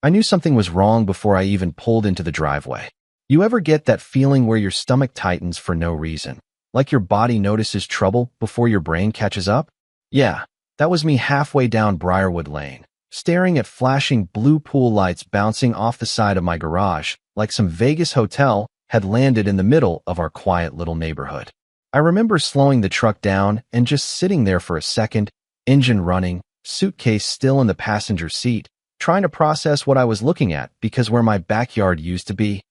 I knew something was wrong before I even pulled into the driveway. You ever get that feeling where your stomach tightens for no reason, like your body notices trouble before your brain catches up? Yeah, that was me halfway down Briarwood Lane, staring at flashing blue pool lights bouncing off the side of my garage, like some Vegas hotel had landed in the middle of our quiet little neighborhood. I remember slowing the truck down and just sitting there for a second, engine running, suitcase still in the passenger seat, trying to process what I was looking at because where my backyard used to be,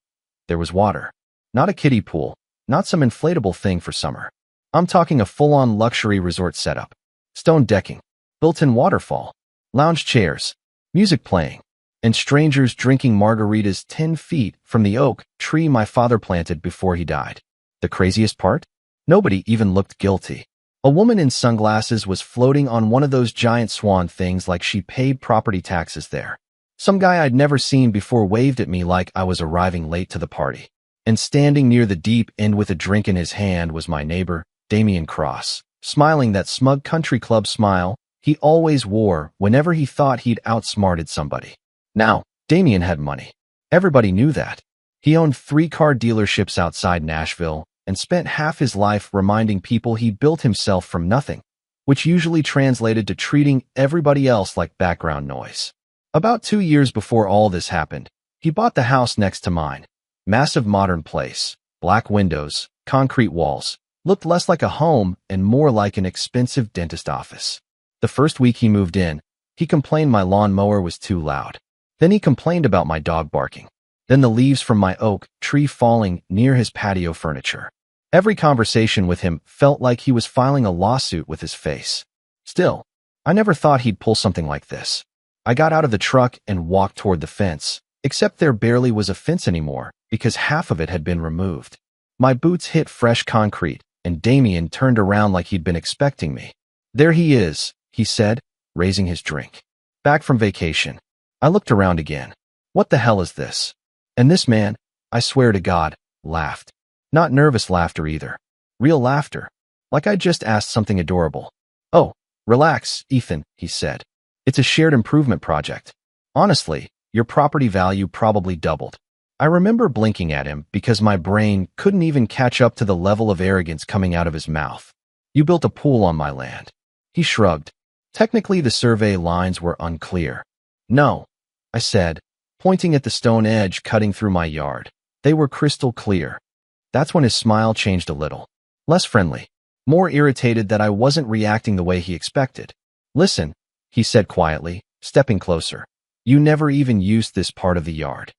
there was water. Not a kiddie pool, not some inflatable thing for summer. I'm talking a full-on luxury resort setup. Stone decking, built-in waterfall, lounge chairs, music playing, and strangers drinking margaritas 10 feet from the oak tree my father planted before he died. The craziest part? Nobody even looked guilty. A woman in sunglasses was floating on one of those giant swan things like she paid property taxes there. Some guy I'd never seen before waved at me like I was arriving late to the party. And standing near the deep end with a drink in his hand was my neighbor, Damian Cross, smiling that smug country club smile he always wore whenever he thought he'd outsmarted somebody. Now, Damian had money. Everybody knew that. He owned 3 car dealerships outside Nashville and spent half his life reminding people he built himself from nothing, which usually translated to treating everybody else like background noise. About 2 years before all this happened, he bought the house next to mine. Massive modern place, black windows, concrete walls, looked less like a home and more like an expensive dentist office. The first week he moved in, he complained my lawnmower was too loud. Then he complained about my dog barking. Then the leaves from my oak tree falling near his patio furniture. Every conversation with him felt like he was filing a lawsuit with his face. Still, I never thought he'd pull something like this. I got out of the truck and walked toward the fence, except there barely was a fence anymore because half of it had been removed. My boots hit fresh concrete, and Damian turned around like he'd been expecting me. "There he is," he said, raising his drink. "Back from vacation." I looked around again. What the hell is this? And this man, I swear to God, laughed. Not nervous laughter either. Real laughter. Like I just asked something adorable. "Oh, relax, Ethan," he said. "It's a shared improvement project. Honestly, your property value probably doubled." I remember blinking at him because my brain couldn't even catch up to the level of arrogance coming out of his mouth. "You built a pool on my land." He shrugged. Technically, the survey lines were unclear. "No," I said, pointing at the stone edge cutting through my yard. They were crystal clear. That's when his smile changed a little. Less friendly. More irritated that I wasn't reacting the way he expected. "Listen," he said quietly, stepping closer. "You never even used this part of the yard."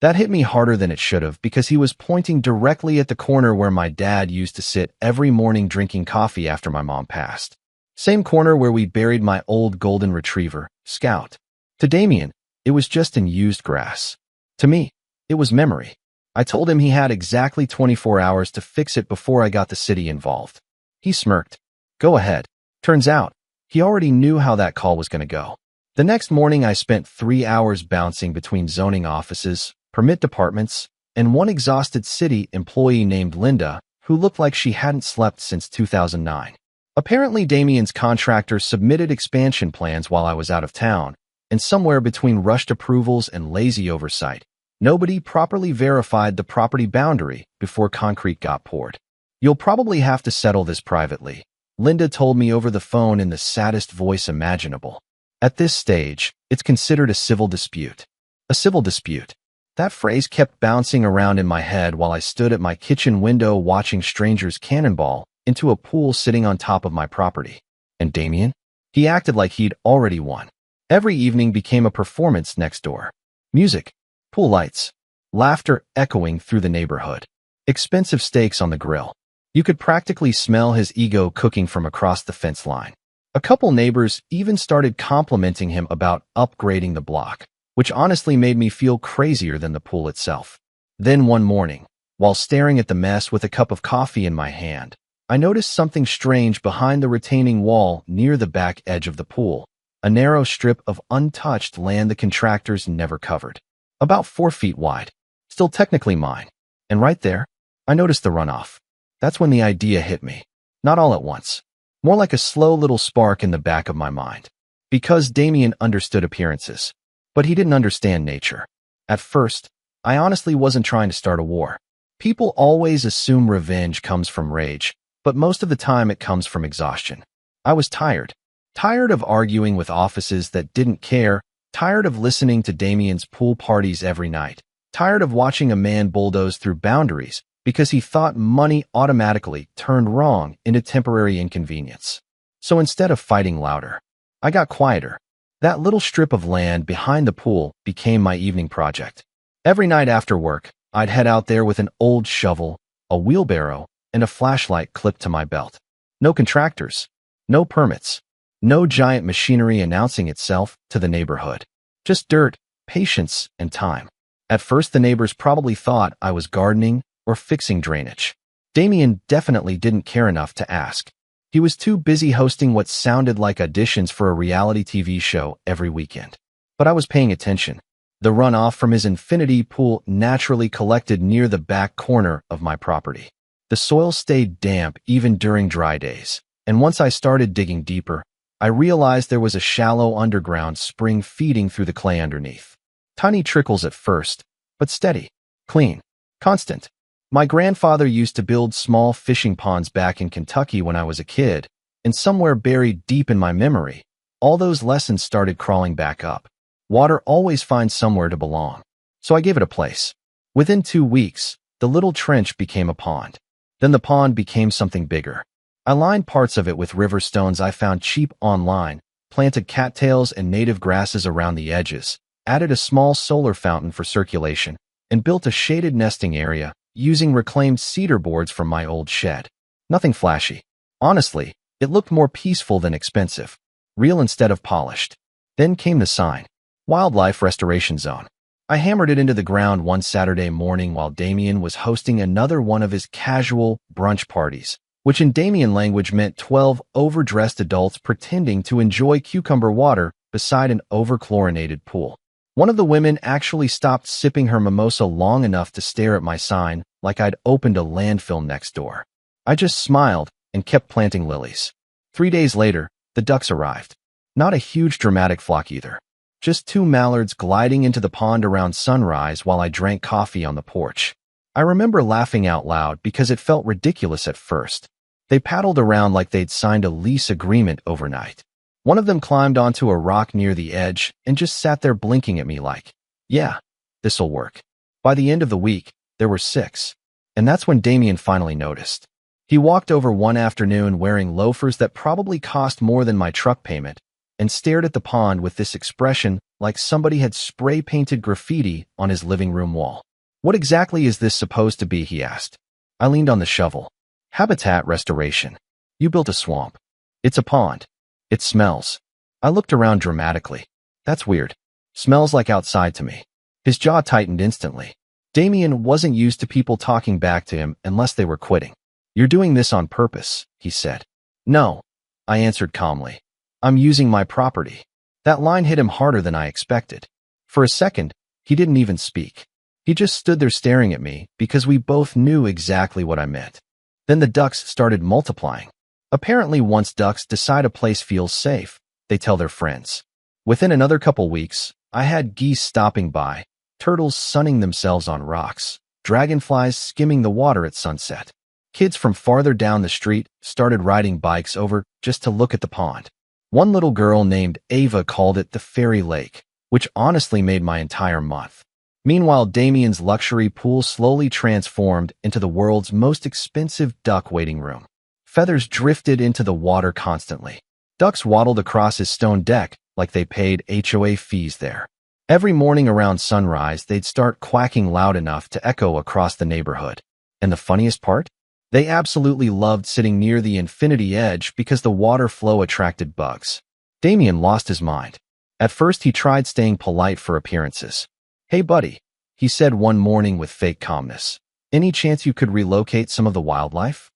That hit me harder than it should have because he was pointing directly at the corner where my dad used to sit every morning drinking coffee after my mom passed. Same corner where we buried my old golden retriever, Scout. To Damian, it was just in used grass. To me, it was memory. I told him he had exactly 24 hours to fix it before I got the city involved. He smirked. "Go ahead." Turns out, he already knew how that call was going to go. The next morning, I spent 3 hours bouncing between zoning offices, permit departments, and one exhausted city employee named Linda, who looked like she hadn't slept since 2009. Apparently, Damian's contractor submitted expansion plans while I was out of town, and somewhere between rushed approvals and lazy oversight, nobody properly verified the property boundary before concrete got poured. "You'll probably have to settle this privately," Linda told me over the phone in the saddest voice imaginable. "At this stage, it's considered a civil dispute." A civil dispute. That phrase kept bouncing around in my head while I stood at my kitchen window watching strangers cannonball into a pool sitting on top of my property. And Damian? He acted like he'd already won. Every evening became a performance next door. Music, pool lights, laughter echoing through the neighborhood, expensive steaks on the grill. You could practically smell his ego cooking from across the fence line. A couple neighbors even started complimenting him about upgrading the block, which honestly made me feel crazier than the pool itself. Then one morning, while staring at the mess with a cup of coffee in my hand, I noticed something strange behind the retaining wall near the back edge of the pool, a narrow strip of untouched land the contractors never covered. About 4 feet wide, still technically mine. And right there, I noticed the runoff. That's when the idea hit me. Not all at once. More like a slow little spark in the back of my mind. Because Damian understood appearances. But he didn't understand nature. At first, I honestly wasn't trying to start a war. People always assume revenge comes from rage, but most of the time it comes from exhaustion. I was tired. Tired of arguing with offices that didn't care, tired of listening to Damien's pool parties every night, tired of watching a man bulldoze through boundaries because he thought money automatically turned wrong into temporary inconvenience. So instead of fighting louder, I got quieter. That little strip of land behind the pool became my evening project. Every night after work, I'd head out there with an old shovel, a wheelbarrow, and a flashlight clipped to my belt. No contractors, no permits, no giant machinery announcing itself to the neighborhood. Just dirt, patience, and time. At first, the neighbors probably thought I was gardening or fixing drainage. Damien definitely didn't care enough to ask. He was too busy hosting what sounded like auditions for a reality TV show every weekend. But I was paying attention. The runoff from his infinity pool naturally collected near the back corner of my property. The soil stayed damp even during dry days, and once I started digging deeper, I realized there was a shallow underground spring feeding through the clay underneath. Tiny trickles at first, but steady, clean, constant. My grandfather used to build small fishing ponds back in Kentucky when I was a kid, and somewhere buried deep in my memory, all those lessons started crawling back up. Water always finds somewhere to belong. So I gave it a place. Within 2 weeks, the little trench became a pond. Then the pond became something bigger. I lined parts of it with river stones I found cheap online, planted cattails and native grasses around the edges, added a small solar fountain for circulation, and built a shaded nesting area using reclaimed cedar boards from my old shed. Nothing flashy. Honestly, it looked more peaceful than expensive. Real instead of polished. Then came the sign. Wildlife Restoration Zone. I hammered it into the ground one Saturday morning while Damien was hosting another one of his casual brunch parties, which in Damien language meant 12 overdressed adults pretending to enjoy cucumber water beside an over-chlorinated pool. One of the women actually stopped sipping her mimosa long enough to stare at my sign like I'd opened a landfill next door. I just smiled and kept planting lilies. 3 days later, the ducks arrived. Not a huge dramatic flock either. Just 2 mallards gliding into the pond around sunrise while I drank coffee on the porch. I remember laughing out loud because it felt ridiculous at first. They paddled around like they'd signed a lease agreement overnight. One of them climbed onto a rock near the edge and just sat there blinking at me like, yeah, this'll work. By the end of the week, there were 6. And that's when Damien finally noticed. He walked over one afternoon wearing loafers that probably cost more than my truck payment, and stared at the pond with this expression like somebody had spray-painted graffiti on his living room wall. What exactly is this supposed to be, he asked. I leaned on the shovel. Habitat restoration. You built a swamp. It's a pond. It smells. I looked around dramatically. That's weird. Smells like outside to me. His jaw tightened instantly. Damien wasn't used to people talking back to him unless they were quitting. You're doing this on purpose, he said. No, I answered calmly. I'm using my property. That line hit him harder than I expected. For a second, he didn't even speak. He just stood there staring at me because we both knew exactly what I meant. Then the ducks started multiplying. Apparently, once ducks decide a place feels safe, they tell their friends. Within another couple weeks, I had geese stopping by, turtles sunning themselves on rocks, dragonflies skimming the water at sunset. Kids from farther down the street started riding bikes over just to look at the pond. One little girl named Ava called it the fairy lake, which honestly made my entire month. Meanwhile, Damien's luxury pool slowly transformed into the world's most expensive duck waiting room. Feathers drifted into the water constantly. Ducks waddled across his stone deck like they paid HOA fees there. Every morning around sunrise, they'd start quacking loud enough to echo across the neighborhood. And the funniest part? They absolutely loved sitting near the infinity edge because the water flow attracted bugs. Damien lost his mind. At first, he tried staying polite for appearances. Hey, buddy, he said one morning with fake calmness. Any chance you could relocate some of the wildlife?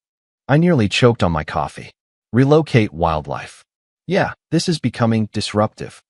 I nearly choked on my coffee. Relocate wildlife. Yeah, this is becoming disruptive.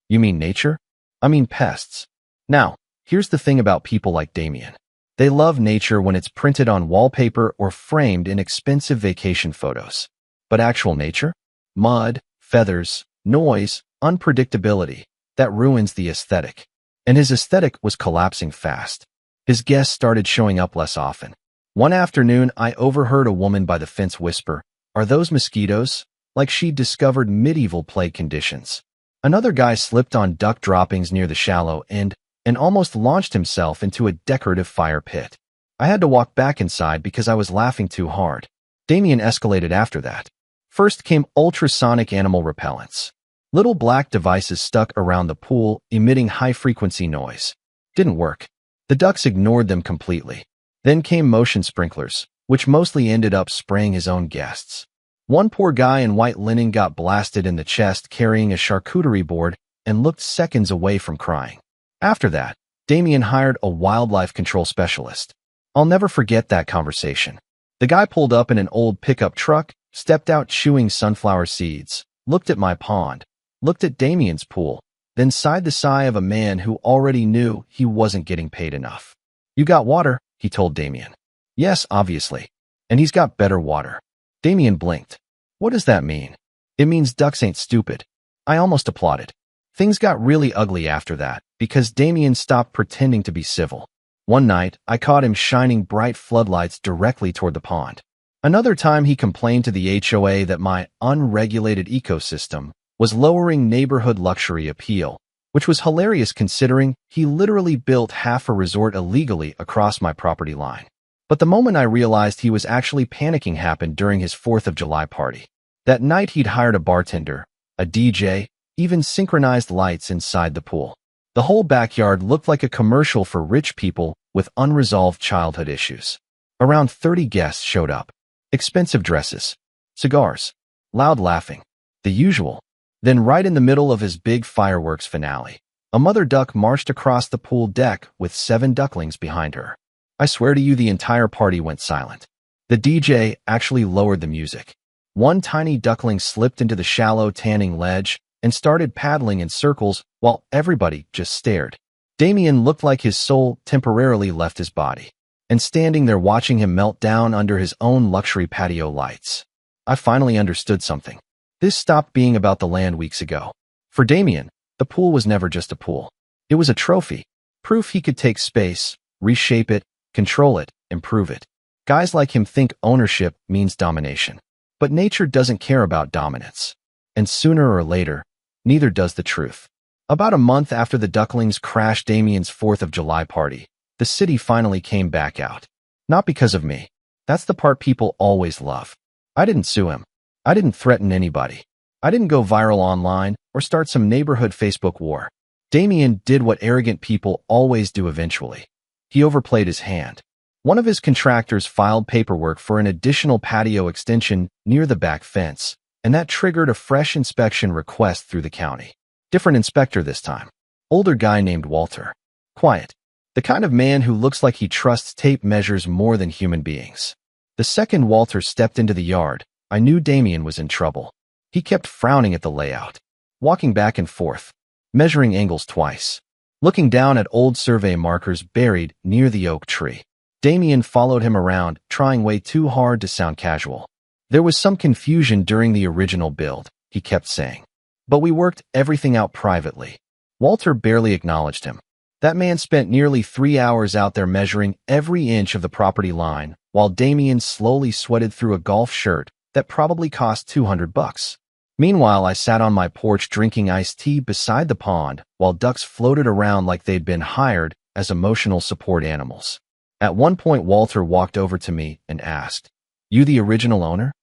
You mean nature? I mean pests. Now, here's the thing about people like Damien. They love nature when it's printed on wallpaper or framed in expensive vacation photos. But actual nature? Mud, feathers, noise, unpredictability. That ruins the aesthetic. And his aesthetic was collapsing fast. His guests started showing up less often. One afternoon, I overheard a woman by the fence whisper, "Are those mosquitoes?" Like she'd discovered medieval plague conditions. Another guy slipped on duck droppings near the shallow end and almost launched himself into a decorative fire pit. I had to walk back inside because I was laughing too hard. Damien escalated after that. First came ultrasonic animal repellents. Little black devices stuck around the pool, emitting high-frequency noise. Didn't work. The ducks ignored them completely. Then came motion sprinklers, which mostly ended up spraying his own guests. One poor guy in white linen got blasted in the chest carrying a charcuterie board and looked seconds away from crying. After that, Damien hired a wildlife control specialist. I'll never forget that conversation. The guy pulled up in an old pickup truck, stepped out chewing sunflower seeds, looked at my pond, looked at Damien's pool, then sighed the sigh of a man who already knew he wasn't getting paid enough. "You got water?" he told Damien. "Yes, obviously. And he's got better water." Damien blinked. "What does that mean?" "It means ducks ain't stupid." I almost applauded. Things got really ugly after that because Damien stopped pretending to be civil. One night, I caught him shining bright floodlights directly toward the pond. Another time he complained to the HOA that my unregulated ecosystem was lowering neighborhood luxury appeal, which was hilarious considering he literally built half a resort illegally across my property line. But the moment I realized he was actually panicking happened during his 4th of July party. That night he'd hired a bartender, a DJ, even synchronized lights inside the pool. The whole backyard looked like a commercial for rich people with unresolved childhood issues. Around 30 guests showed up. Expensive dresses, cigars, loud laughing, the usual. Then right in the middle of his big fireworks finale, a mother duck marched across the pool deck with 7 ducklings behind her. I swear to you the entire party went silent. The DJ actually lowered the music. One tiny duckling slipped into the shallow tanning ledge and started paddling in circles while everybody just stared. Damien looked like his soul temporarily left his body, and standing there watching him melt down under his own luxury patio lights. I finally understood something. This stopped being about the land weeks ago. For Damien, the pool was never just a pool. It was a trophy. Proof he could take space, reshape it, control it, improve it. Guys like him think ownership means domination. But nature doesn't care about dominance. And sooner or later, neither does the truth. About a month after the ducklings crashed Damien's 4th of July party, the city finally came back out. Not because of me. That's the part people always love. I didn't sue him. I didn't threaten anybody. I didn't go viral online or start some neighborhood Facebook war. Damien did what arrogant people always do eventually. He overplayed his hand. One of his contractors filed paperwork for an additional patio extension near the back fence, and that triggered a fresh inspection request through the county. Different inspector this time. Older guy named Walter. Quiet. The kind of man who looks like he trusts tape measures more than human beings. The second Walter stepped into the yard, I knew Damien was in trouble. He kept frowning at the layout, walking back and forth, measuring angles twice, looking down at old survey markers buried near the oak tree. Damien followed him around, trying way too hard to sound casual. "There was some confusion during the original build," he kept saying. "But we worked everything out privately." Walter barely acknowledged him. That man spent nearly 3 hours out there measuring every inch of the property line, while Damien slowly sweated through a golf shirt that probably cost $200. Meanwhile, I sat on my porch drinking iced tea beside the pond while ducks floated around like they'd been hired as emotional support animals. At one point, Walter walked over to me and asked, "You the original owner?"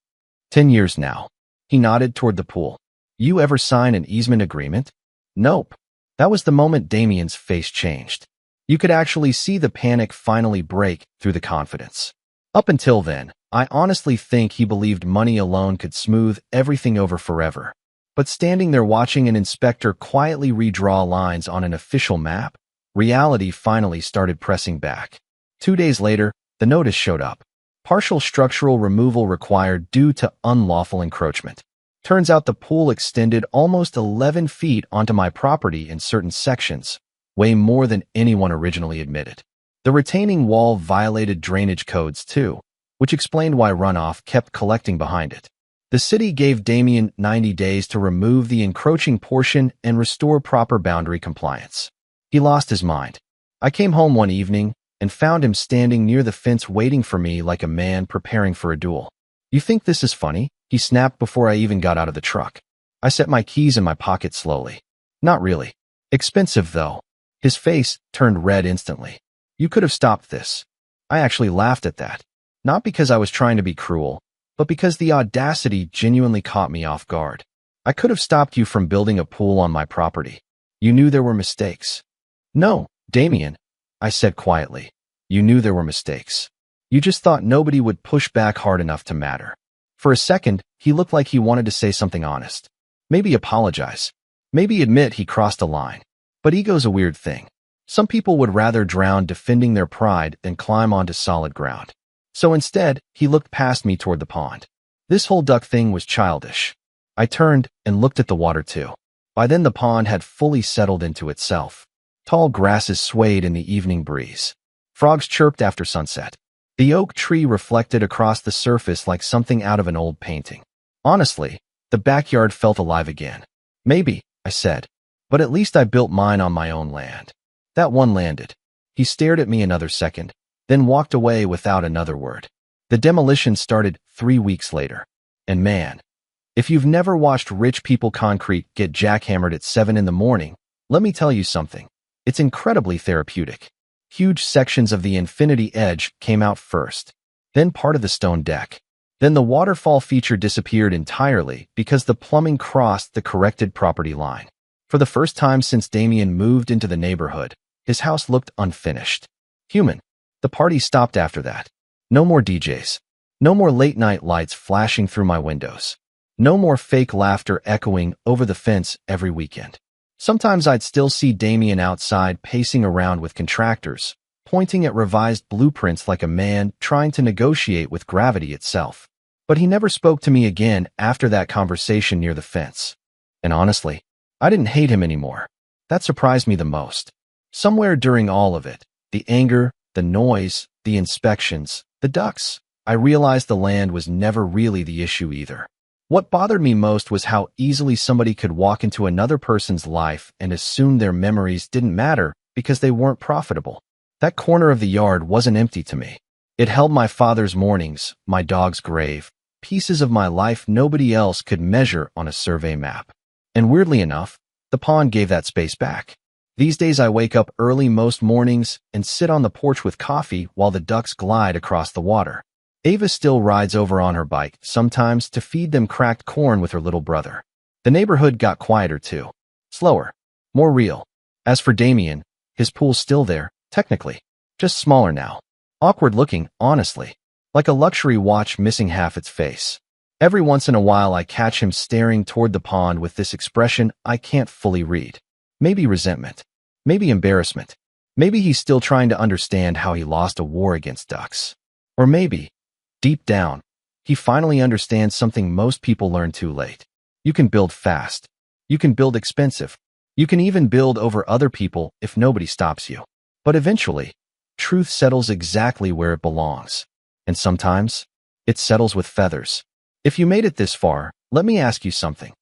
10 years now. He nodded toward the pool. "You ever sign an easement agreement?" "Nope." That was the moment Damien's face changed. You could actually see the panic finally break through the confidence. Up until then, I honestly think he believed money alone could smooth everything over forever. But standing there watching an inspector quietly redraw lines on an official map, reality finally started pressing back. 2 days later, the notice showed up. Partial structural removal required due to unlawful encroachment. Turns out the pool extended almost 11 feet onto my property in certain sections, way more than anyone originally admitted. The retaining wall violated drainage codes too, which explained why runoff kept collecting behind it. The city gave Damien 90 days to remove the encroaching portion and restore proper boundary compliance. He lost his mind. I came home one evening and found him standing near the fence waiting for me like a man preparing for a duel. "You think this is funny?" he snapped before I even got out of the truck. I set my keys in my pocket slowly. "Not really. Expensive, though." His face turned red instantly. "You could have stopped this." I actually laughed at that. Not because I was trying to be cruel, but because the audacity genuinely caught me off guard. "I could have stopped you from building a pool on my property. You knew there were mistakes." "No, Damien," I said quietly. "You knew there were mistakes. You just thought nobody would push back hard enough to matter." For a second, he looked like he wanted to say something honest. Maybe apologize. Maybe admit he crossed a line. But ego's a weird thing. Some people would rather drown defending their pride than climb onto solid ground. So instead, he looked past me toward the pond. This whole duck thing was childish. I turned and looked at the water too. By then the pond had fully settled into itself. Tall grasses swayed in the evening breeze. Frogs chirped after sunset. The oak tree reflected across the surface like something out of an old painting. Honestly, the backyard felt alive again. "Maybe," I said, "but at least I built mine on my own land." That one landed. He stared at me another second, then walked away without another word. The demolition started 3 weeks later. And man, if you've never watched rich people concrete get jackhammered at 7 in the morning, let me tell you something. It's incredibly therapeutic. Huge sections of the infinity edge came out first, then part of the stone deck. Then the waterfall feature disappeared entirely because the plumbing crossed the corrected property line. For the first time since Damien moved into the neighborhood, his house looked unfinished. Human. The party stopped after that. No more DJs. No more late-night lights flashing through my windows. No more fake laughter echoing over the fence every weekend. Sometimes I'd still see Damien outside pacing around with contractors, pointing at revised blueprints like a man trying to negotiate with gravity itself. But he never spoke to me again after that conversation near the fence. And honestly, I didn't hate him anymore. That surprised me the most. Somewhere during all of it, the anger, the noise, the inspections, the ducks, I realized the land was never really the issue either. What bothered me most was how easily somebody could walk into another person's life and assume their memories didn't matter because they weren't profitable. That corner of the yard wasn't empty to me. It held my father's mornings, my dog's grave, pieces of my life nobody else could measure on a survey map. And weirdly enough, the pond gave that space back. These days I wake up early most mornings and sit on the porch with coffee while the ducks glide across the water. Ava still rides over on her bike, sometimes to feed them cracked corn with her little brother. The neighborhood got quieter too. Slower. More real. As for Damien, his pool's still there, technically. Just smaller now. Awkward looking, honestly. Like a luxury watch missing half its face. Every once in a while I catch him staring toward the pond with this expression I can't fully read. Maybe resentment. Maybe embarrassment. Maybe he's still trying to understand how he lost a war against ducks. Or maybe, deep down, he finally understands something most people learn too late. You can build fast. You can build expensive. You can even build over other people if nobody stops you. But eventually, truth settles exactly where it belongs. And sometimes, it settles with feathers. If you made it this far, let me ask you something.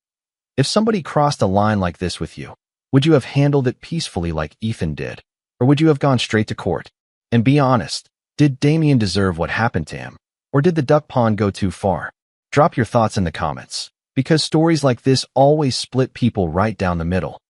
If somebody crossed a line like this with you, would you have handled it peacefully like Ethan did? Or would you have gone straight to court? And be honest, did Damien deserve what happened to him? Or did the duck pond go too far? Drop your thoughts in the comments, because stories like this always split people right down the middle.